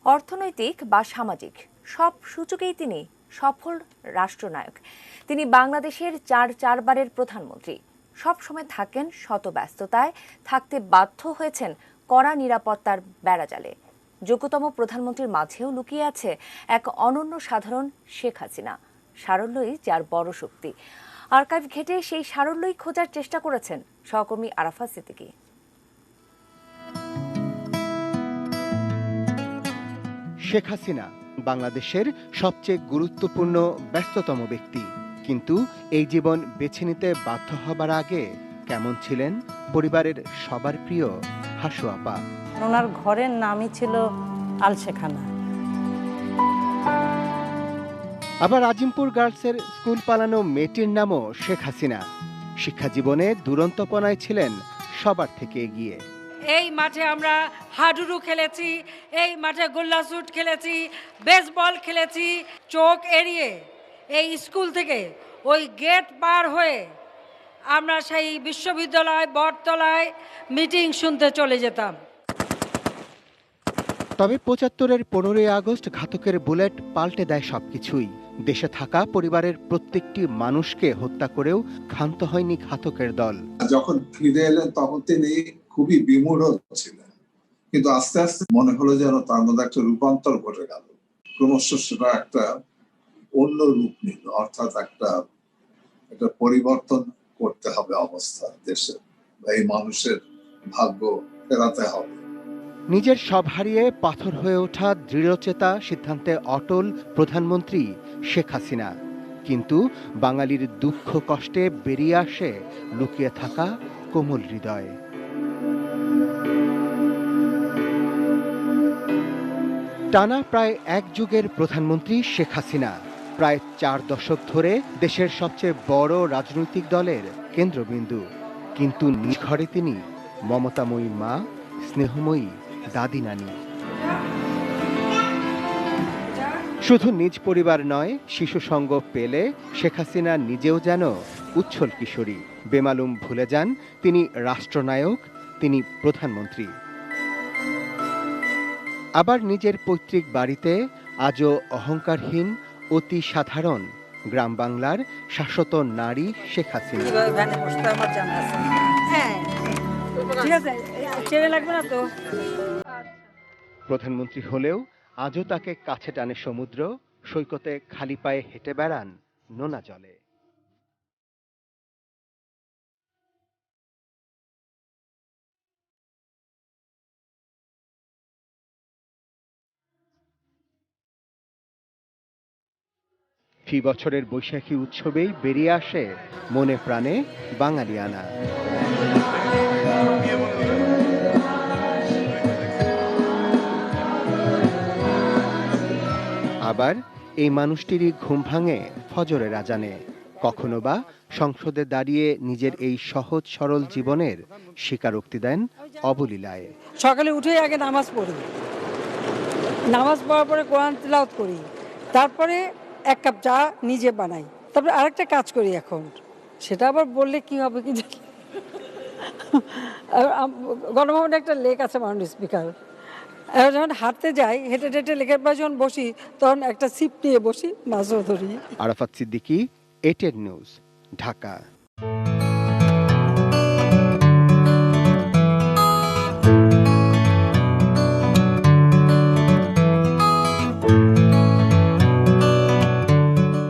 অর্থনৈতিক বা সামাজিক সব সূচকেই তিনি সফল রাষ্ট্রনায়ক। তিনি বাংলাদেশের চারবারের প্রধানমন্ত্রী। সব সময় থাকেন শত ব্যস্ততায়, থাকতে বাধ্য হয়েছেন কড়া নিরাপত্তার বেড়াজালে। যোগ্যতম প্রধানমন্ত্রীর মাঝেও লুকিয়ে আছে এক অনন্য সাধারণ শেখ হাসিনা। সারল্যই যার বড় শক্তি। আর্কাইভ ঘেটে সেই সারল্যই খোঁজার চেষ্টা করেছেন সহকর্মী আরাফাত সিদ্দিকী। শেখ হাসিনা বাংলাদেশের সবচেয়ে গুরুত্বপূর্ণ ব্যস্ততম ব্যক্তি, কিন্তু এই জীবন বেছে নিতে বাধ্য হবার আগে কেমন ছিলেন পরিবারের সবার প্রিয় হাসু আপা। ওনার ঘরের নামই ছিল আলশেখানা। আবার আজিমপুর গার্লসের স্কুল পালানো মেয়েটির নামও শেখ হাসিনা। শিক্ষা জীবনে দুরন্তপনায় ছিলেন সবার থেকে এগিয়ে। এই মাঠে আমরা হাডুডু খেলেছি, এই মাঠে গোল্লা শুট খেলেছি, বেসবল খেলেছি। চোখ এড়িয়ে এই স্কুল থেকে ওই গেট পার হয়ে আমরা সেই বিশ্ববিদ্যালয় বটতলায় মিটিং শুনতে চলে যেতাম। তবে ৭৫-এর ১৫ই আগস্ট ঘাতকের বুলেট পাল্টে দেয় সবকিছুই। দেশে থাকা পরিবারের প্রত্যেকটি মানুষকে হত্যা করেও ক্ষান্ত হয়নি ঘাতকের দল। যখন ফিরে এলেন তখন তিনি খুবই বিমূঢ় ছিলেন, কিন্তু আস্তে আস্তে মনে হলো যেন তার মধ্যে একটা রূপান্তর ঘটে গেল। ক্রমশ সেটা একটা অন্য রূপ নিল, অর্থাৎ একটা পরিবর্তন করতে হবে অবস্থা দেশে, এই মানুষের ভাগ্য ফেরাতে হবে। নিজের সব হারিয়ে পাথর হয়ে ওঠা দৃঢ়চেতা সিদ্ধান্তে অটল প্রধানমন্ত্রী শেখ হাসিনা। কিন্তু বাঙালির দুঃখ কষ্টে বেরিয়ে আসে লুকিয়ে থাকা কোমল হৃদয়। টানা প্রায় এক যুগের প্রধানমন্ত্রী শেখ হাসিনা প্রায় ৪ দশক ধরে দেশের সবচেয়ে বড় রাজনৈতিক দলের কেন্দ্রবিন্দু। কিন্তু নিজ ঘরে তিনি মমতাময়ী মা, স্নেহময়ী দাদি নানি। শুধু নিজ পরিবার নয়, শিশু সঙ্গ পেলে শেখ হাসিনা নিজেও যেন উচ্ছল কিশোরী। বেমালুম ভুলে যান তিনি রাষ্ট্রনায়ক, তিনি প্রধানমন্ত্রী। আবার নিজের পৈতৃক বাড়িতে আজও অহংকারহীন, অতি সাধারণ গ্রাম বাংলার শাশ্বত নারী শেখ হাসিনা। প্রধানমন্ত্রী হলেও আজও তাকে কাছে টানে সমুদ্র, সৈকতে খালি পায়ে হেঁটে বেড়ান নোনা জলে। ফি বছরের বৈশাখী উৎসবেই বেরিয়ে আসে মনে প্রাণে বাঙালিয়ানা। আবার এই মানুষটিরই ঘুম ভাঙে ফজরের আজানে, কখনো বা সংসদে দাঁড়িয়ে নিজের এই সহজ সরল জীবনের স্বীকারোক্তি দেন অবলীলায়। সকালে উঠে আগে নামাজ পড়ি, নামাজ পড়ার পরে কোরআন তিলাওয়াত করি, তারপরে এক কাপ চা নিজে বানাই, তারপরে আরেকটা কাজ করি এখন। সেটা আবার বললে কি হবে কি জানি। গণভবনে একটা লেক আছে মাননীয় স্পিকার, যখন হাঁটতে যাই, হেঁটে হেঁটে লেকের পাশে যখন বসি তখন একটা সিপ নিয়ে বসি, মাছও ধরি। আরাফাত সিদ্দিকী, এটেন নিউজ, ঢাকা।